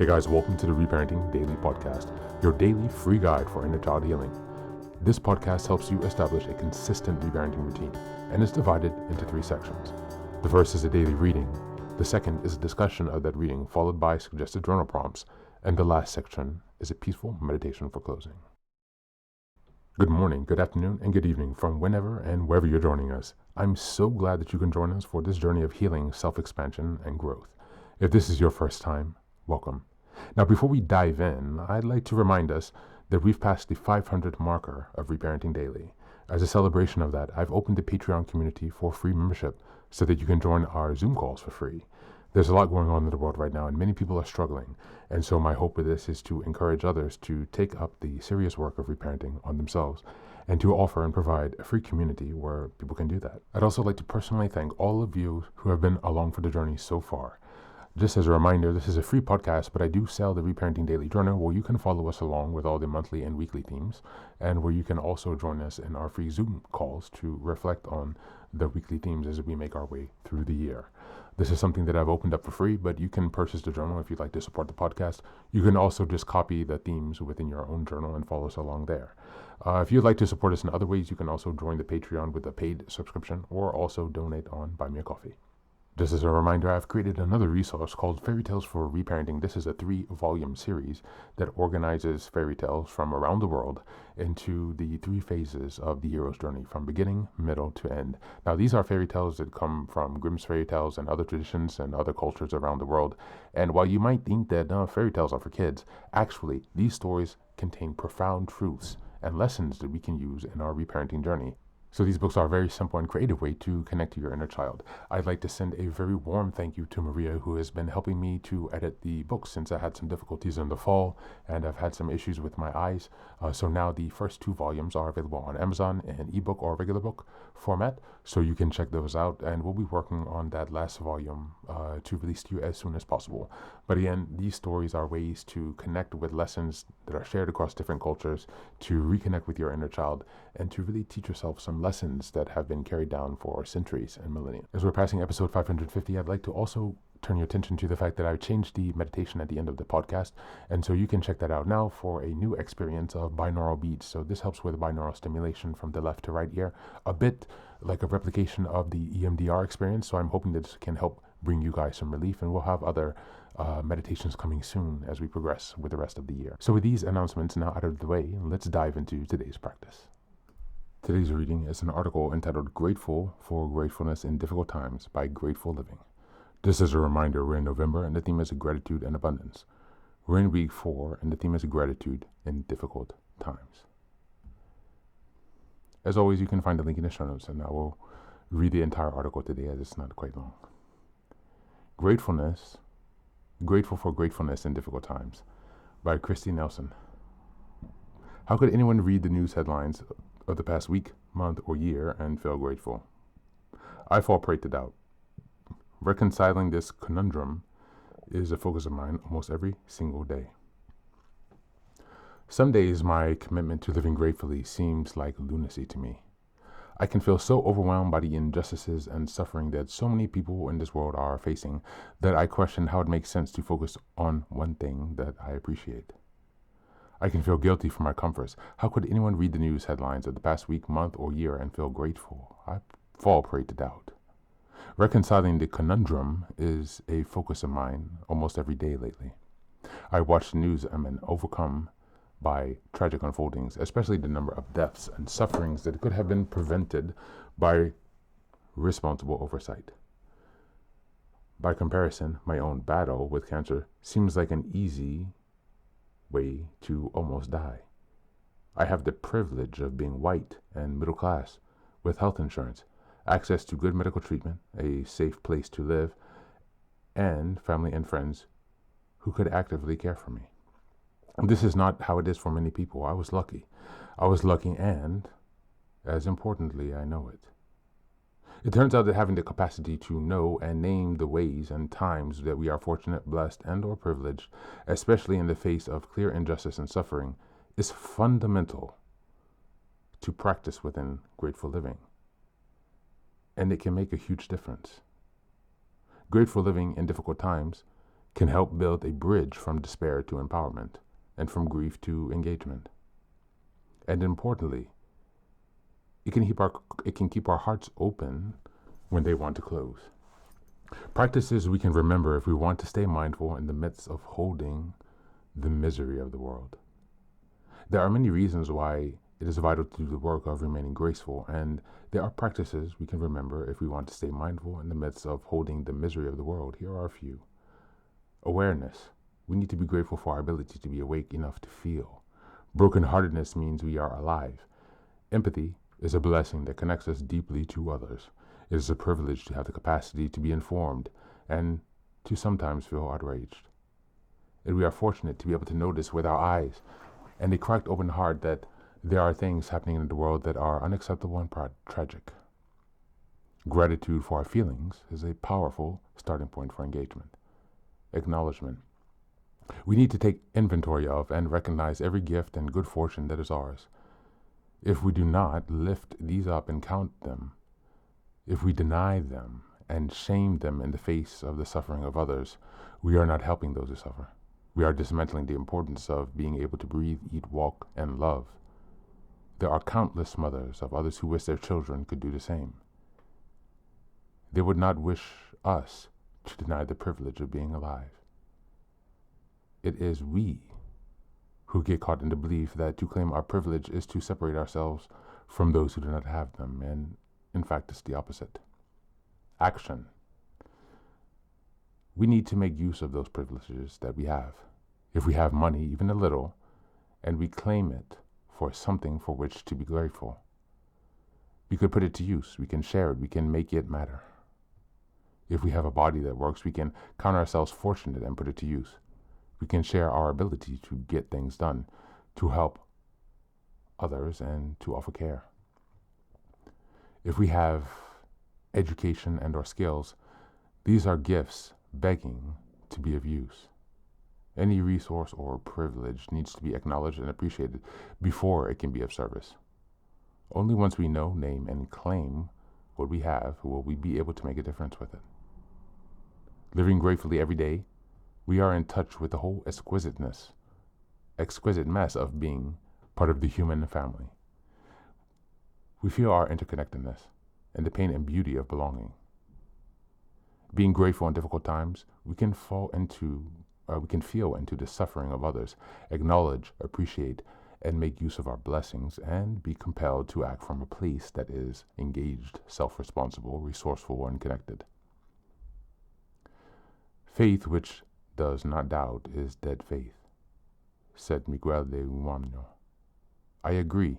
Hey guys, welcome to the Reparenting Daily podcast, your daily free guide for inner child healing. This podcast helps you establish a consistent reparenting routine and is divided into 3 sections. The first is a daily reading, the second is a discussion of that reading followed by suggested journal prompts, and the last section is a peaceful meditation for closing. Good morning, good afternoon, and good evening from whenever and wherever you're joining us. I'm so glad that you can join us for this journey of healing, self-expansion, and growth. If this is your first time, welcome. Now, before we dive in, I'd like to remind us that we've passed the 500 marker of Reparenting Daily. As a celebration of that, I've opened the Patreon community for free membership so that you can join our Zoom calls for free. There's a lot going on in the world right now, and many people are struggling. And so my hope with this is to encourage others to take up the serious work of reparenting on themselves and to offer and provide a free community where people can do that. I'd also like to personally thank all of you who have been along for the journey so far. Just as a reminder, this is a free podcast, but I do sell the Reparenting Daily Journal where you can follow us along with all the monthly and weekly themes, and where you can also join us in our free Zoom calls to reflect on the weekly themes as we make our way through the year. This is something that I've opened up for free, but you can purchase the journal if you'd like to support the podcast. You can also just copy the themes within your own journal and follow us along there. If you'd like to support us in other ways, you can also join the Patreon with a paid subscription or also donate on Buy Me a Coffee. Just as a reminder, I've created another resource called Fairy Tales for Reparenting. This is a 3-volume series that organizes fairy tales from around the world into the 3 phases of the hero's journey, from beginning, middle, to end. Now, these are fairy tales that come from Grimm's fairy tales and other traditions and other cultures around the world. And while you might think that fairy tales are for kids, actually, these stories contain profound truths and lessons that we can use in our reparenting journey. So these books are a very simple and creative way to connect to your inner child. I'd like to send a very warm thank you to Maria, who has been helping me to edit the books since I had some difficulties in the fall and I've had some issues with my eyes. So now the first 2 volumes are available on Amazon in ebook or regular book format, so you can check those out, and we'll be working on that last volume to release to you as soon as possible. But again, these stories are ways to connect with lessons that are shared across different cultures, to reconnect with your inner child, and to really teach yourself some lessons that have been carried down for centuries and millennia. As we're passing episode 550, I'd like to also turn your attention to the fact that I've changed the meditation at the end of the podcast, and so you can check that out now for a new experience of binaural beats. So this helps with binaural stimulation from the left to right ear, a bit like a replication of the EMDR experience. So I'm hoping that this can help bring you guys some relief, and we'll have other meditations coming soon as we progress with the rest of the year. So with these announcements now out of the way, let's dive into today's practice. Today's reading is an article entitled Grateful for Gratefulness in Difficult Times by Grateful Living. Just as a reminder, we're in November and the theme is gratitude and abundance. We're in week 4 and the theme is gratitude in difficult times. As always, you can find the link in the show notes, and I will read the entire article today as it's not quite long. Grateful for Gratefulness in Difficult Times by Christy Nelson. How could anyone read the news headlines of the past week, month, or year and feel grateful? I fall prey to doubt. Reconciling this conundrum is a focus of mine almost every single day. Some days my commitment to living gratefully seems like lunacy to me. I can feel so overwhelmed by the injustices and suffering that so many people in this world are facing that I question how it makes sense to focus on one thing that I appreciate. I can feel guilty for my comforts. How could anyone read the news headlines of the past week, month, or year and feel grateful? I fall prey to doubt. Reconciling the conundrum is a focus of mine almost every day lately. I watch the news and am overcome by tragic unfoldings, especially the number of deaths and sufferings that could have been prevented by responsible oversight. By comparison, my own battle with cancer seems like an easy way to almost die. I have the privilege of being white and middle class with health insurance, access to good medical treatment, a safe place to live, and family and friends who could actively care for me. This is not how it is for many people. I was lucky. And, as importantly, I know it. It turns out that having the capacity to know and name the ways and times that we are fortunate, blessed, and or privileged, especially in the face of clear injustice and suffering, is fundamental to practice within grateful living. And it can make a huge difference. Grateful living in difficult times can help build a bridge from despair to empowerment and from grief to engagement. And importantly, it can keep our hearts open when they want to close. Practices we can remember if we want to stay mindful in the midst of holding the misery of the world. There are many reasons why it is vital to do the work of remaining graceful, and there are practices we can remember if we want to stay mindful in the midst of holding the misery of the world. Here are a few. Awareness. We need to be grateful for our ability to be awake enough to feel. Brokenheartedness means we are alive. Empathy is a blessing that connects us deeply to others. It is a privilege to have the capacity to be informed and to sometimes feel outraged. And we are fortunate to be able to notice with our eyes and a cracked open heart that there are things happening in the world that are unacceptable and tragic. Gratitude for our feelings is a powerful starting point for engagement. Acknowledgement. We need to take inventory of and recognize every gift and good fortune that is ours. If we do not lift these up and count them, if we deny them and shame them in the face of the suffering of others, we are not helping those who suffer. We are dismantling the importance of being able to breathe, eat, walk, and love. There are countless mothers of others who wish their children could do the same. They would not wish us to deny the privilege of being alive. It is we who get caught in the belief that to claim our privilege is to separate ourselves from those who do not have them, and in fact it's the opposite. Action. We need to make use of those privileges that we have. If we have money, even a little, and we claim it for something for which to be grateful, we could put it to use, we can share it, we can make it matter. If we have a body that works, we can count ourselves fortunate and put it to use. We can share our ability to get things done, to help others, and to offer care. If we have education and or skills, these are gifts begging to be of use. Any resource or privilege needs to be acknowledged and appreciated before it can be of service. Only once we know, name, and claim what we have will we be able to make a difference with it. Living gratefully every day, we are in touch with the whole exquisite mess of being part of the human family. We feel our interconnectedness and the pain and beauty of belonging. Being grateful in difficult times, we can feel into the suffering of others, acknowledge, appreciate, and make use of our blessings, and be compelled to act from a place that is engaged, self-responsible, resourceful, and connected. Faith which does not doubt is dead faith, said Miguel de Unamuno. I agree.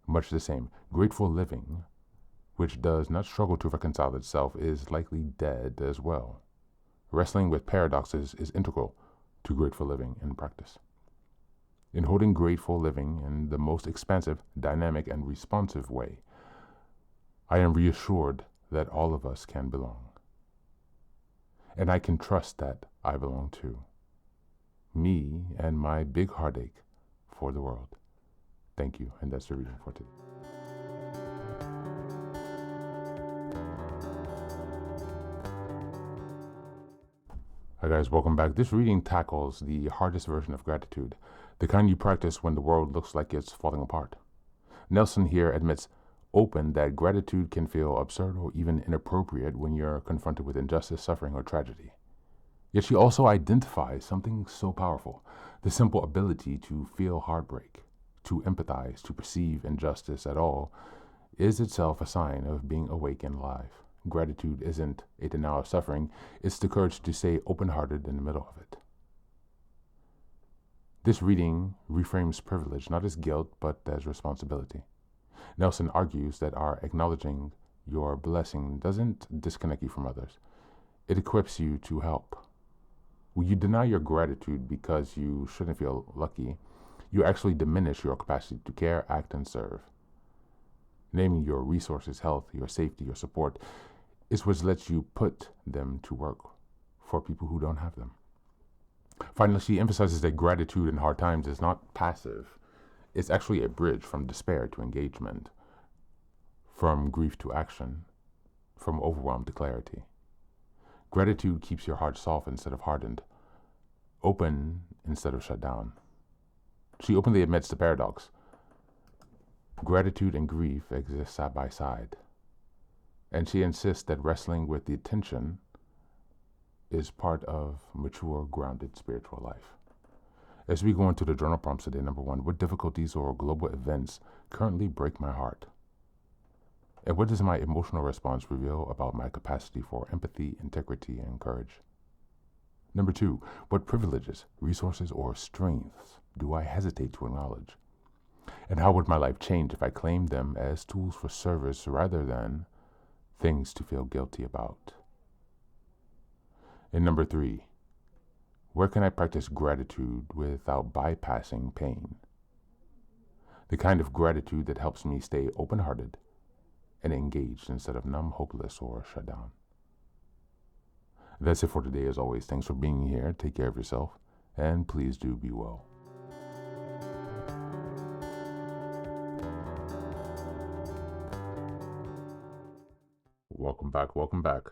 Much the same, grateful living, which does not struggle to reconcile itself, is likely dead as well. Wrestling with paradoxes is integral to grateful living in practice. In holding grateful living in the most expansive, dynamic, and responsive way, I am reassured that all of us can belong. And I can trust that I belong too. Me and my big heartache for the world. Thank you, and that's the reading for today. Hi guys, welcome back. This reading tackles the hardest version of gratitude, the kind you practice when the world looks like it's falling apart. Nelson here admits open that gratitude can feel absurd or even inappropriate when you're confronted with injustice, suffering, or tragedy. Yet she also identifies something so powerful, the simple ability to feel heartbreak, to empathize, to perceive injustice at all, is itself a sign of being awake and alive. Gratitude isn't a denial of suffering, it's the courage to stay open-hearted in the middle of it. This reading reframes privilege not as guilt, but as responsibility. Nelson argues that our acknowledging your blessing doesn't disconnect you from others. It equips you to help. When you deny your gratitude because you shouldn't feel lucky, you actually diminish your capacity to care, act, and serve. Naming your resources, health, your safety, your support is what lets you put them to work for people who don't have them. Finally, she emphasizes that gratitude in hard times is not passive. It's actually a bridge from despair to engagement, from grief to action, from overwhelm to clarity. Gratitude keeps your heart soft instead of hardened, open instead of shut down. She openly admits the paradox. Gratitude and grief exist side by side, and she insists that wrestling with the tension is part of mature, grounded spiritual life. As we go into the journal prompts today, number 1, what difficulties or global events currently break my heart? And what does my emotional response reveal about my capacity for empathy, integrity, and courage? Number 2, what privileges, resources, or strengths do I hesitate to acknowledge? And how would my life change if I claimed them as tools for service rather than things to feel guilty about? And number 3, where can I practice gratitude without bypassing pain? The kind of gratitude that helps me stay open-hearted and engaged instead of numb, hopeless, or shut down. That's it for today. As always, thanks for being here. Take care of yourself, and please do be well. Welcome back. Welcome back.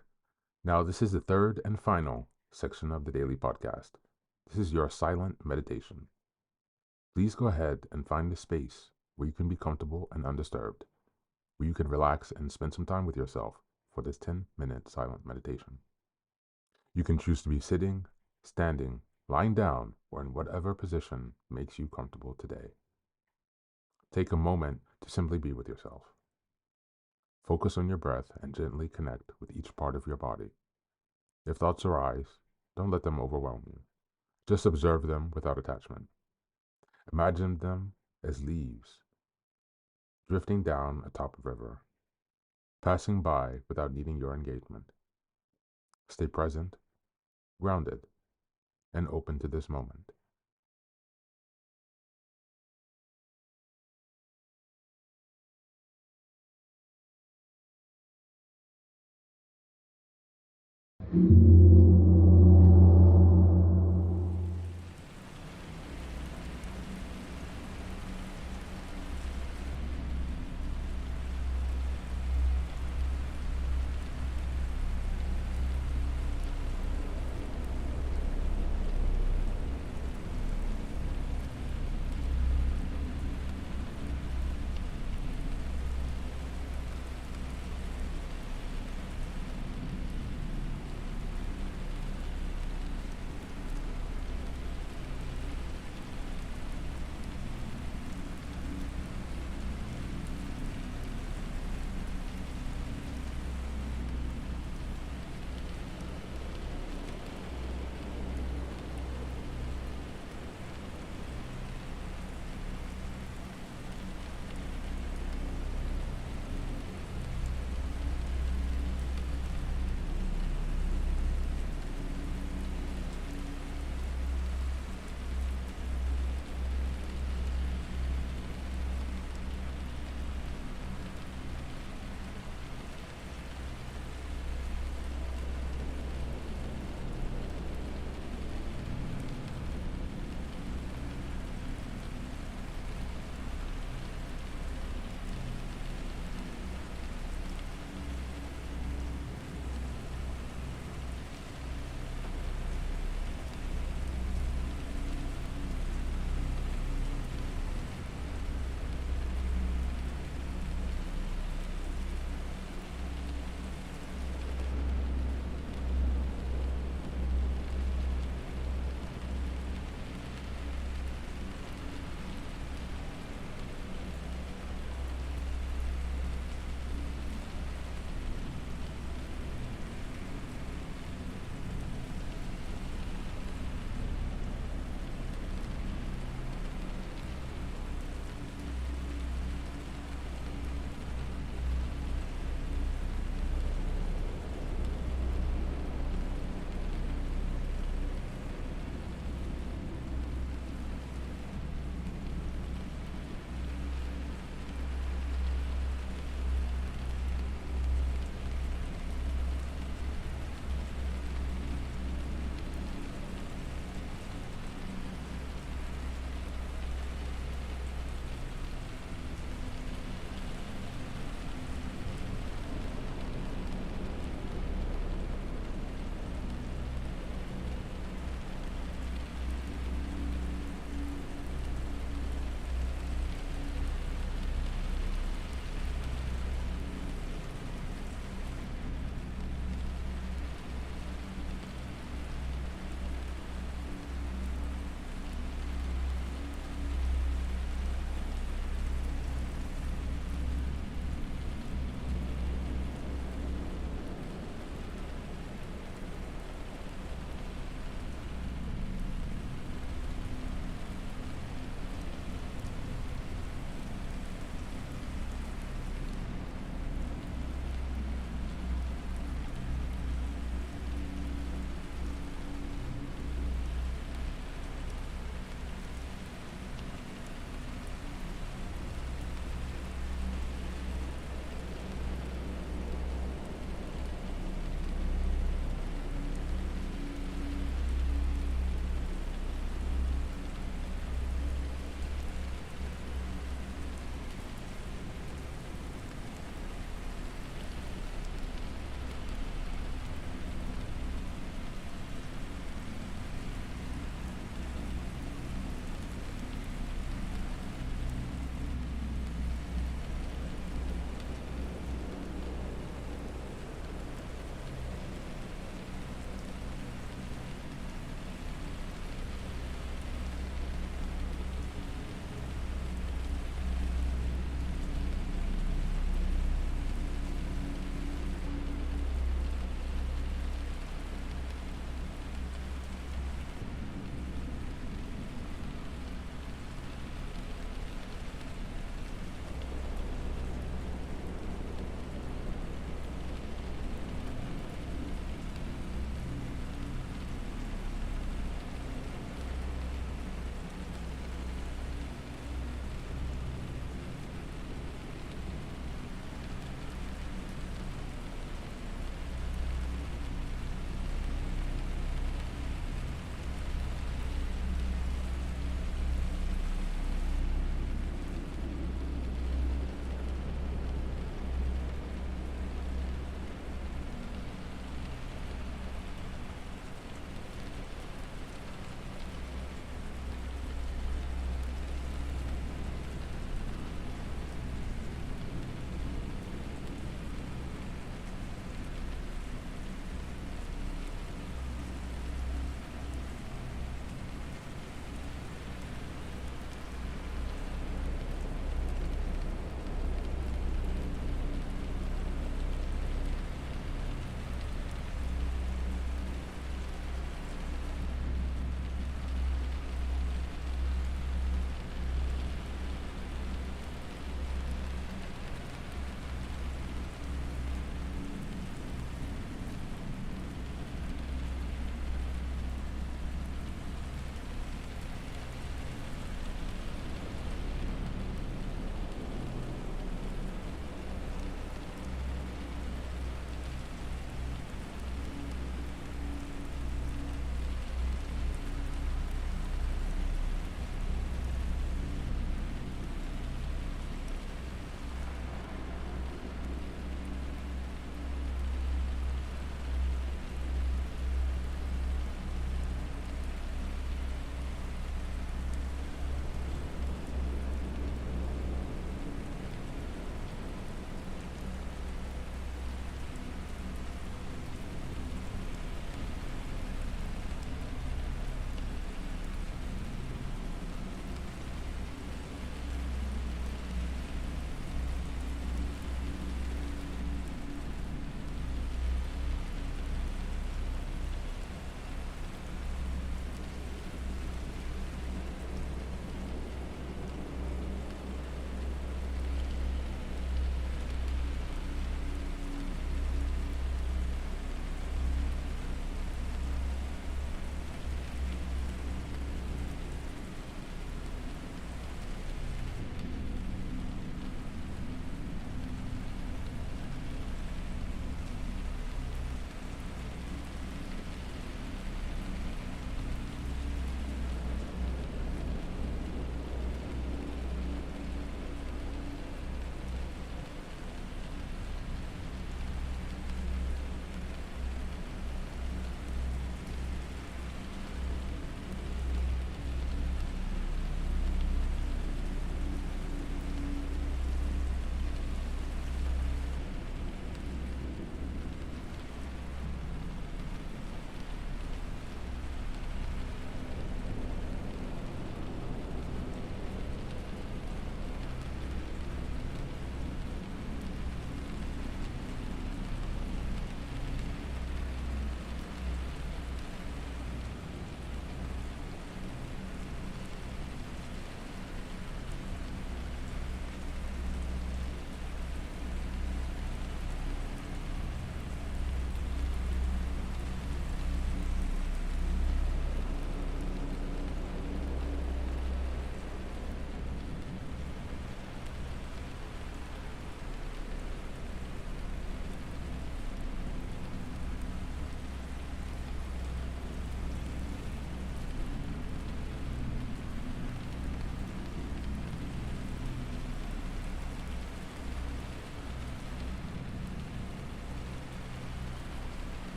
Now, this is the third and final section of the daily podcast. This is your silent meditation. Please go ahead and find a space where you can be comfortable and undisturbed, where you can relax and spend some time with yourself for this 10-minute silent meditation. You can choose to be sitting, standing, lying down, or in whatever position makes you comfortable today. Take a moment to simply be with yourself. Focus on your breath and gently connect with each part of your body. If thoughts arise, don't let them overwhelm you. Just observe them without attachment. Imagine them as leaves drifting down atop a river, passing by without needing your engagement. Stay present, grounded, and open to this moment.